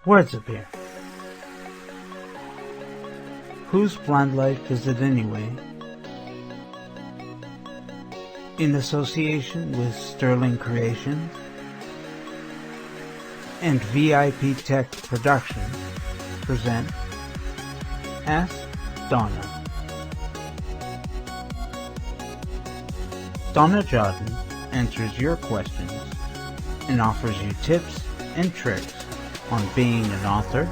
Words appear. Whose plant life is it anyway? In association with Sterling Creations and VIP Tech Productions present Ask Donna. Donna Jordan answers your questions and offers you tips and tricks on being an author,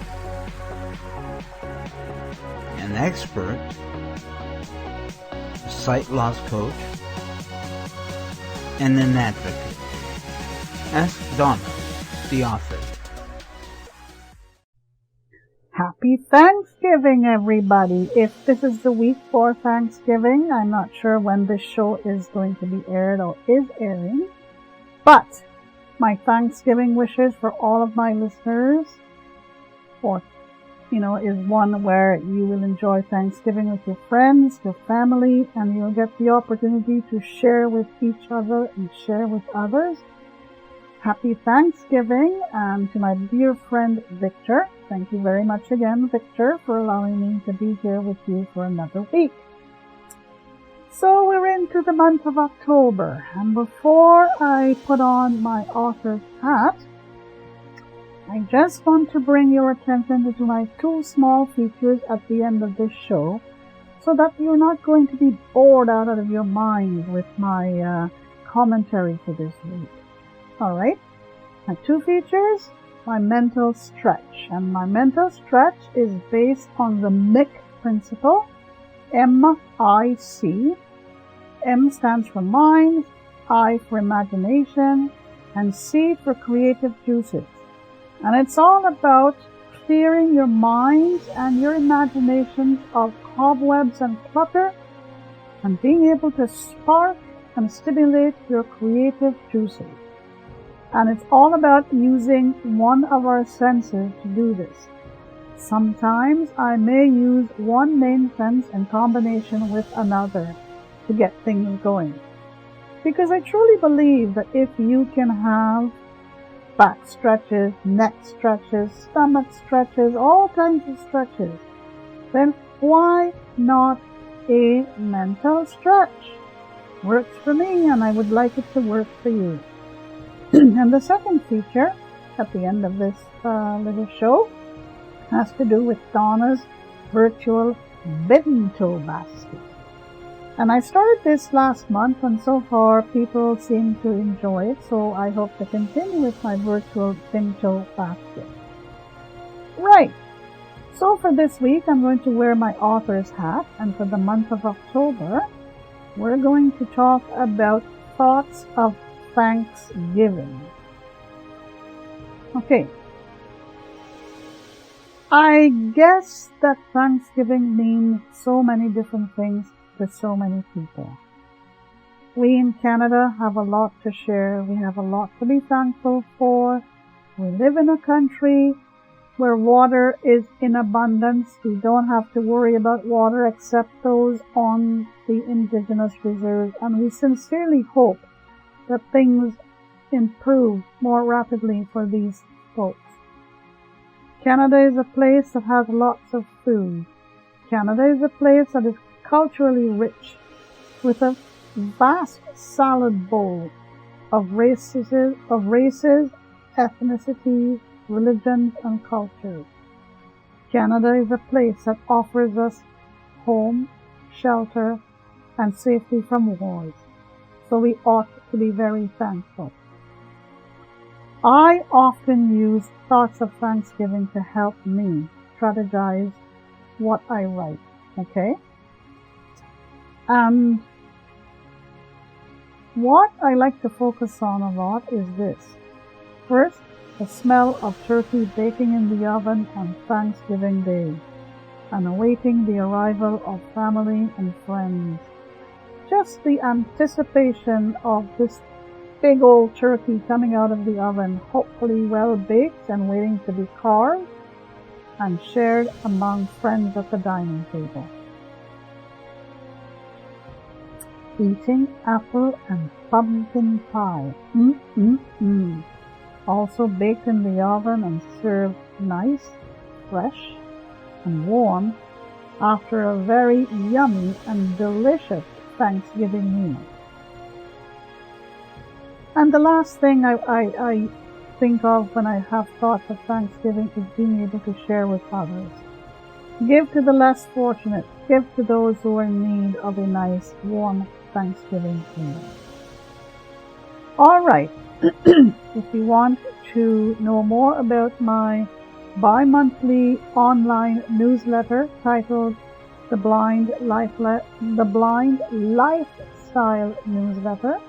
an expert, a sight loss coach, and an advocate. Ask Donna, the author. Happy Thanksgiving, everybody. If this is the week for Thanksgiving, I'm not sure when this show is going to be aired or is airing, but my Thanksgiving wishes for all of my listeners, is one where you will enjoy Thanksgiving with your friends, your family, and you'll get the opportunity to share with each other and share with others. Happy Thanksgiving, and to my dear friend Victor, thank you very much again, Victor, for allowing me to be here with you for another week. So we're into the month of October, and before I put on my author's hat, I just want to bring your attention to my two small features at the end of this show, so that you're not going to be bored out of your mind with my commentary for this week. Alright, my two features, my mental stretch. And my mental stretch is based on the MIC principle, M-I-C. M stands for mind, I for imagination, and C for creative juices. And it's all about clearing your mind and your imaginations of cobwebs and clutter, and being able to spark and stimulate your creative juices. And it's all about using one of our senses to do this. Sometimes I may use one main sense in combination with another to get things going. Because I truly believe that if you can have back stretches, neck stretches, stomach stretches, all kinds of stretches, then why not a mental stretch? Works for me, and I would like it to work for you. And the second feature at the end of this little show has to do with Donna's virtual Bento basket. And I started this last month, and so far people seem to enjoy it, so I hope to continue with my virtual Bento basket. Right, so for this week I'm going to wear my author's hat, and for the month of October we're going to talk about thoughts of Thanksgiving. Okay, I guess that Thanksgiving means so many different things to so many people. We in Canada have a lot to share. We have a lot to be thankful for. We live in a country where water is in abundance. We don't have to worry about water except those on the indigenous reserves, and we sincerely hope that things improve more rapidly for these folks. Canada is a place that has lots of food. Canada is a place that is culturally rich, with a vast salad bowl of races, ethnicities, religions, and cultures. Canada is a place that offers us home, shelter, and safety from wars, so we ought to be very thankful. I often use thoughts of Thanksgiving to help me strategize what I write, okay? And what I like to focus on a lot is this. First, the smell of turkey baking in the oven on Thanksgiving Day, and awaiting the arrival of family and friends. Just the anticipation of this big old turkey coming out of the oven, hopefully well baked and waiting to be carved and shared among friends at the dining table. Eating apple and pumpkin pie. also baked in the oven and served nice, fresh, and warm after a very yummy and delicious Thanksgiving meal. And the last thing I think of when I have thoughts of Thanksgiving is being able to share with others. Give to the less fortunate. Give to those who are in need of a nice, warm Thanksgiving meal. All right. If you want to know more about my bi-monthly online newsletter titled The Blind Lifestyle Newsletter,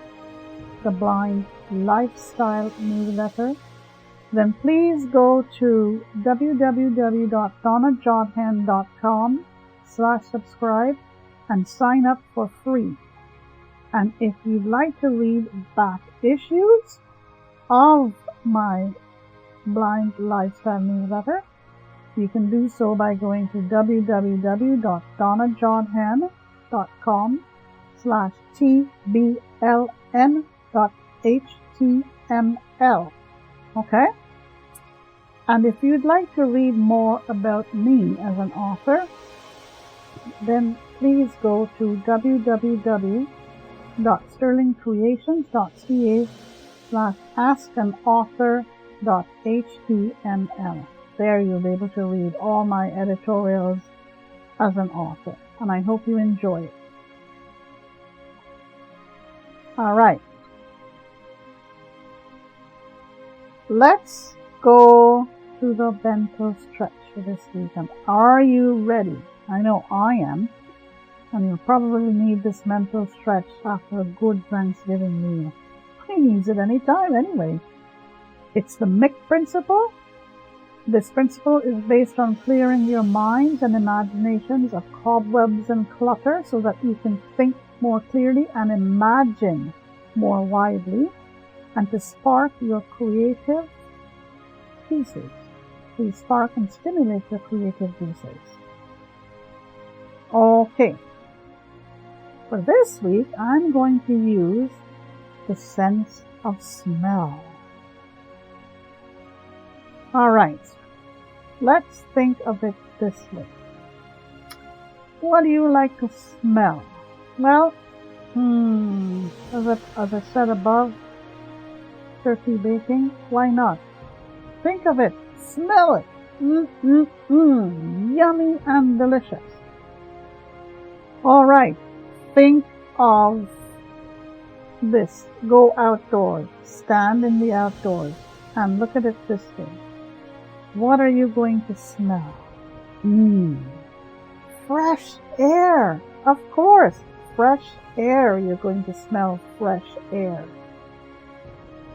then please go to www.donnajodhan.com/subscribe and sign up for free. And if you'd like to read back issues of my Blind Lifestyle Newsletter, you can do so by going to www.donnajodhan.com/tbln.html. Okay? And if you'd like to read more about me as an author, then please go to www.sterlingcreations.ca/askanauthor.html. There you'll be able to read all my editorials as an author, and I hope you enjoy it. All right. Let's go to the Bento Stretch for this weekend. Are you ready? I know I am. And you'll probably need this mental stretch after a good Thanksgiving meal. He needs it any time anyway. It's the MIC principle. This principle is based on clearing your minds and imaginations of cobwebs and clutter so that you can think more clearly and imagine more widely, and to spark your creative juices. To spark and stimulate your creative juices. Okay. For this week, I'm going to use the sense of smell. All right, let's think of it this way. What do you like to smell? Well, as I said above, turkey baking, why not? Think of it, smell it. Yummy and delicious. All right. Think of this. Go outdoors. Stand in the outdoors and look at it this way. What are you going to smell? Fresh air. Of course. Fresh air. You're going to smell fresh air.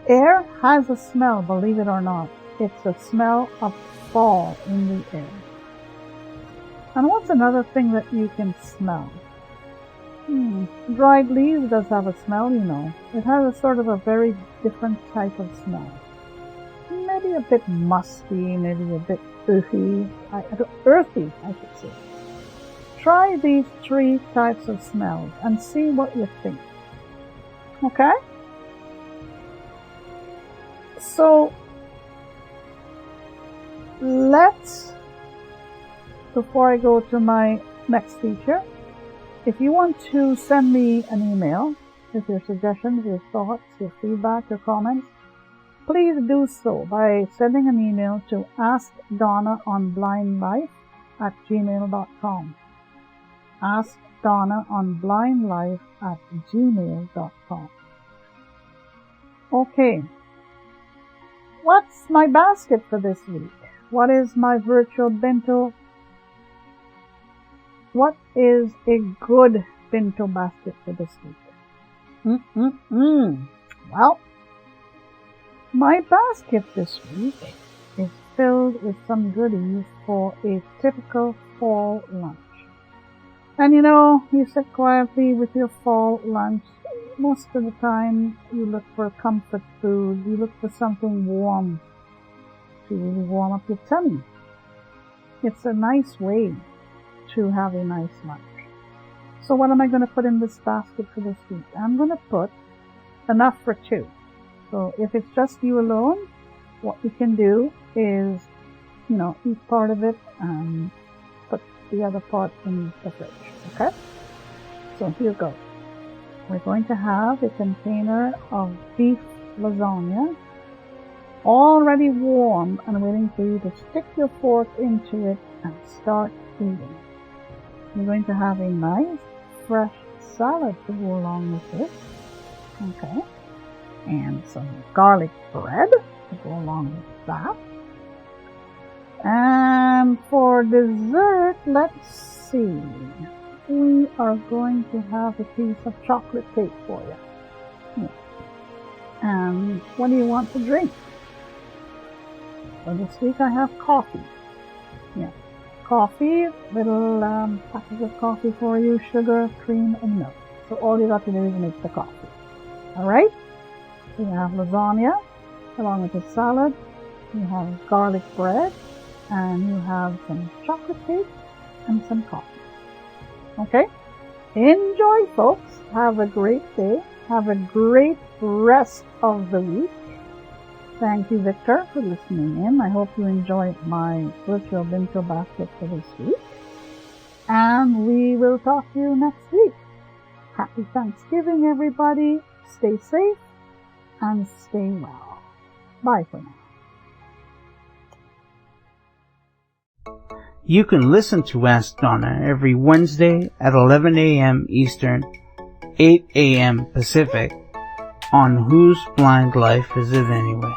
Air has a smell, believe it or not. It's a smell of fall in the air. And what's another thing that you can smell? Dried leaves does have a smell, you know. It has a sort of a very different type of smell. Maybe a bit musty, maybe a bit earthy, I should say. Try these 3 types of smells and see what you think. Okay? So, before I go to my next feature, if you want to send me an email with your suggestions, your thoughts, your feedback, your comments, please do so by sending an email to askdonnaonblindlife@gmail.com. askdonnaonblindlife@gmail.com. Okay. What's my basket for this week? What is my virtual bento? What is a good bento basket for this week? Well, my basket this week is filled with some goodies for a typical fall lunch. And you know, you sit quietly with your fall lunch. Most of the time, you look for comfort food. You look for something warm to really warm up your tummy. It's a nice way to have a nice lunch. So what am I going to put in this basket for this week? I'm going to put enough for 2. So if it's just you alone, what you can do is, eat part of it and put the other part in the fridge, okay? So here goes. We're going to have a container of beef lasagna already warm and waiting for you to stick your fork into it and start eating. You're going to have a nice fresh salad to go along with this, okay? And some garlic bread to go along with that. And for dessert, let's see. We are going to have a piece of chocolate cake for you. And what do you want to drink? So this week I have coffee. Coffee, little package of coffee for you, sugar, cream, and milk. So all you got to do is make the coffee. Alright? So you have lasagna, along with the salad. You have garlic bread, and you have some chocolate cake and some coffee. Okay? Enjoy, folks. Have a great day. Have a great rest of the week. Thank you, Victor, for listening in. I hope you enjoyed my virtual bento basket for this week. And we will talk to you next week. Happy Thanksgiving, everybody. Stay safe and stay well. Bye for now. You can listen to Ask Donna every Wednesday at 11 a.m. Eastern, 8 a.m. Pacific on Whose Blind Life Is It Anyway?